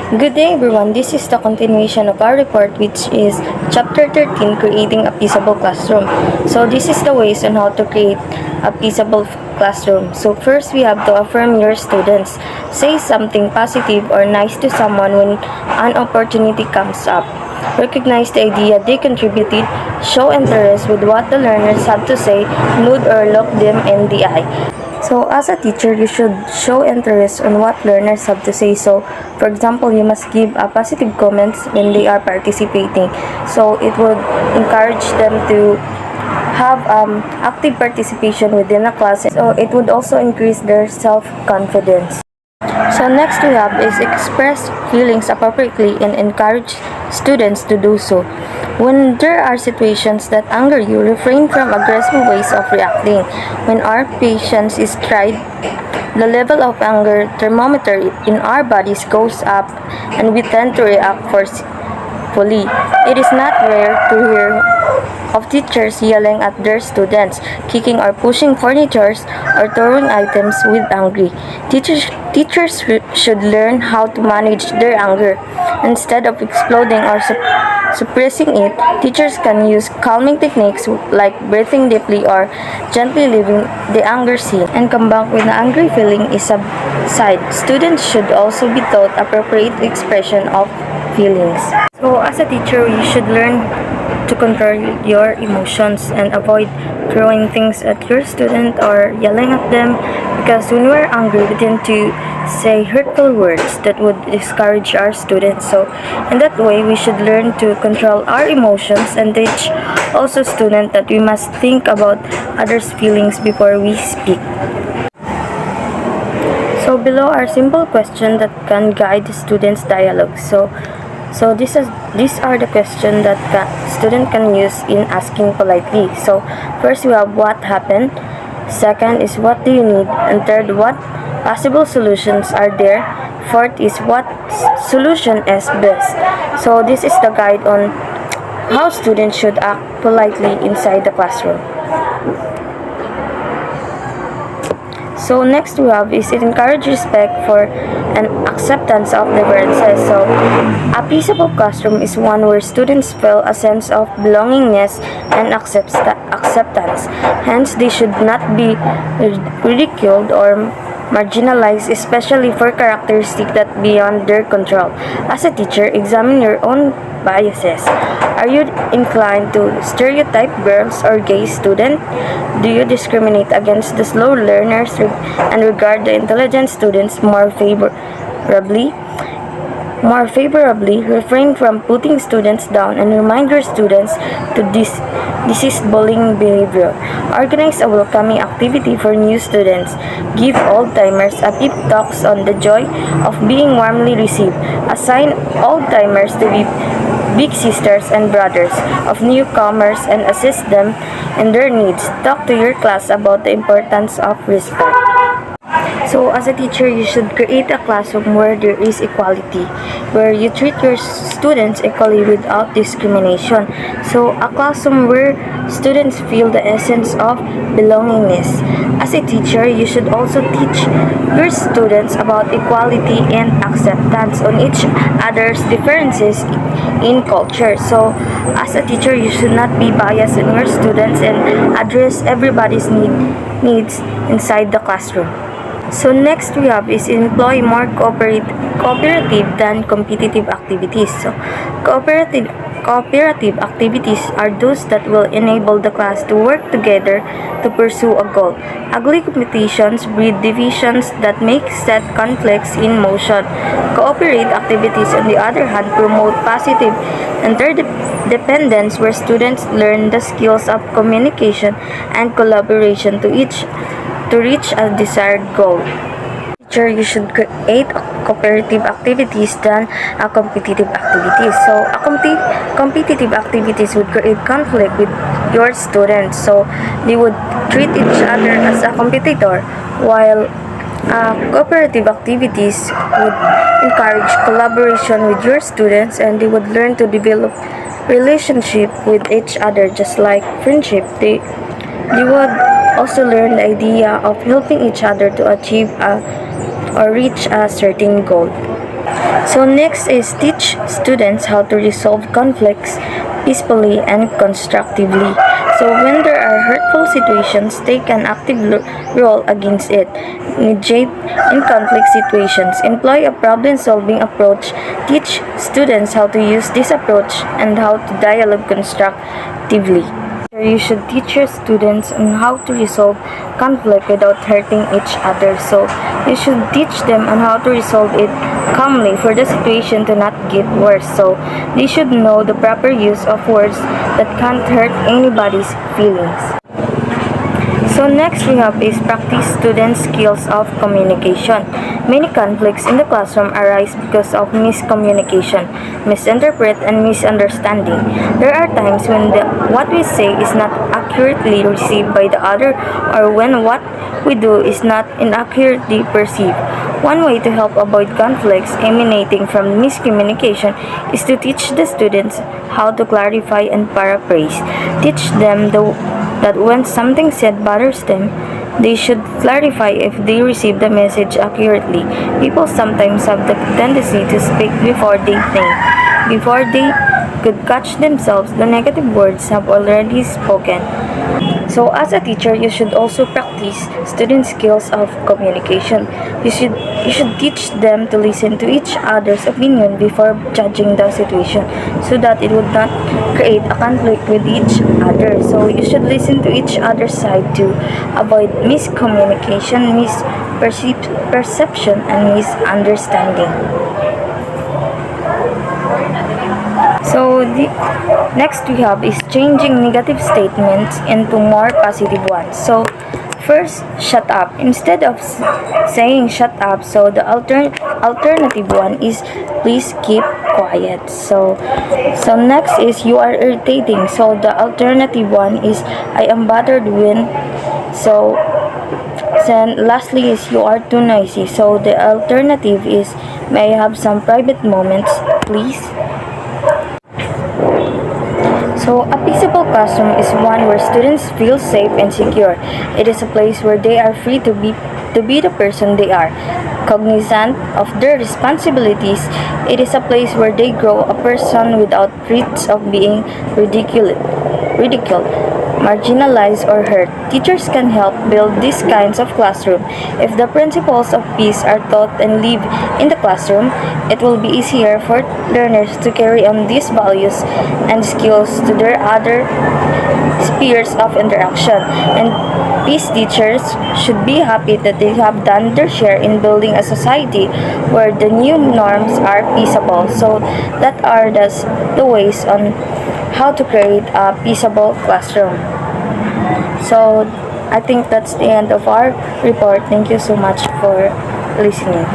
Good day everyone, this is the continuation of our report which is Chapter 13, Creating a Peaceable Classroom. So this is the ways on how to create a peaceable classroom. So first we have to affirm your students. Say something positive or nice to someone when an opportunity comes up. Recognize the idea they contributed, show interest with what the learners have to say, nod or look them in the eye. So as a teacher, you should show interest on what learners have to say. So for example, you must give positive comments when they are participating. So it would encourage them to have active participation within a class. So it would also increase their self-confidence. So next we have is express feelings appropriately and encourage students to do so. When there are situations that anger you, refrain from aggressive ways of reacting. When our patience is tried, the level of anger thermometer in our bodies goes up and we tend to react forcefully. It is not rare to hear of teachers yelling at their students, kicking or pushing furniture or throwing items with angry. Teachers should learn how to manage their anger. Instead of exploding or suppressing it, teachers can use calming techniques like breathing deeply or gently leaving the anger scene and come back when the angry feeling is subside. Students should also be taught appropriate expression of feelings. So as a teacher, you should learn to control your emotions and avoid throwing things at your student or yelling at them, because when we're angry we tend to say hurtful words that would discourage our students. So in that way we should learn to control our emotions and teach also students that we must think about others' feelings before we speak. So below are simple questions that can guide the students' dialogue. So these are the questions that student can use in asking politely. So first we have what happened, second is what do you need, and third what possible solutions are there, fourth is what solution is best. So this is the guide on how students should act politely inside the classroom. So next we have is it encourage respect for and acceptance of differences. So a peaceable classroom is one where students feel a sense of belongingness and acceptance. Hence, they should not be ridiculed or marginalized, especially for characteristics that beyond their control. As a teacher, examine your own biases. Are you inclined to stereotype girls or gay students? Do you discriminate against the slow learners and regard the intelligent students more favorably? Refrain from putting students down and remind your students to desist bullying behavior. Organize a welcoming activity for new students. Give old-timers a pep talks on the joy of being warmly received. Assign old-timers to be big sisters and brothers of newcomers and assist them in their needs. Talk to your class about the importance of respect. So as a teacher, you should create a classroom where there is equality, where you treat your students equally without discrimination. So a classroom where students feel the essence of belongingness. As a teacher, you should also teach your students about equality and acceptance on each other's differences in culture. So as a teacher, you should not be biased in your students and address everybody's needs inside the classroom. So next we have is employ more cooperative than competitive activities. So cooperative activities are those that will enable the class to work together to pursue a goal. Ugly competitions breed divisions that make set conflicts in motion. Cooperate activities, on the other hand, promote positive interdependence where students learn the skills of communication and collaboration to reach a desired goal. Teacher, you should create cooperative activities than a competitive activities. So a competitive activities would create conflict with your students. So they would treat each other as a competitor, while cooperative activities would encourage collaboration with your students and they would learn to develop relationship with each other just like friendship. They would also learn the idea of helping each other to achieve or reach a certain goal. So next is teach students how to resolve conflicts peacefully and constructively. So when there are hurtful situations, take an active role against it. Mediate in conflict situations. Employ a problem-solving approach. Teach students how to use this approach and how to dialogue constructively. You should teach your students on how to resolve conflict without hurting each other. So you should teach them on how to resolve it calmly for the situation to not get worse. So they should know the proper use of words that can't hurt anybody's feelings. So next we have is practice student skills of communication. Many conflicts in the classroom arise because of miscommunication, misinterpret, and misunderstanding. There are times when what we say is not accurately received by the other, or when what we do is not inaccurately perceived. One way to help avoid conflicts emanating from miscommunication is to teach the students how to clarify and paraphrase. Teach them that when something said bothers them, they should clarify if they receive the message accurately. People sometimes have the tendency to speak before they think. Before they could catch themselves, the negative words have already spoken. So as a teacher, you should also practice student skills of communication. You should teach them to listen to each other's opinion before judging the situation, so that it would not create a conflict with each other. So you should listen to each other's side to avoid miscommunication, misperception, and misunderstanding. So the next we have is changing negative statements into more positive ones. So first, shut up. Instead of saying shut up, so the alternative one is please keep quiet. So next is you are irritating. So the alternative one is I am bothered when. So then lastly is you are too noisy. So the alternative is may I have some private moments, please. So, a peaceable classroom is one where students feel safe and secure. It is a place where they are free to be the person they are, cognizant of their responsibilities. It is a place where they grow a person without threats of being ridiculed, marginalized, or hurt. Teachers can help build these kinds of classroom. If the principles of peace are taught and live in the classroom, it will be easier for learners to carry on these values and skills to their other spheres of interaction. And peace teachers should be happy that they have done their share in building a society where the new norms are peaceable. So that are the ways on how to create a peaceable classroom. So I think that's the end of our report. Thank you so much for listening.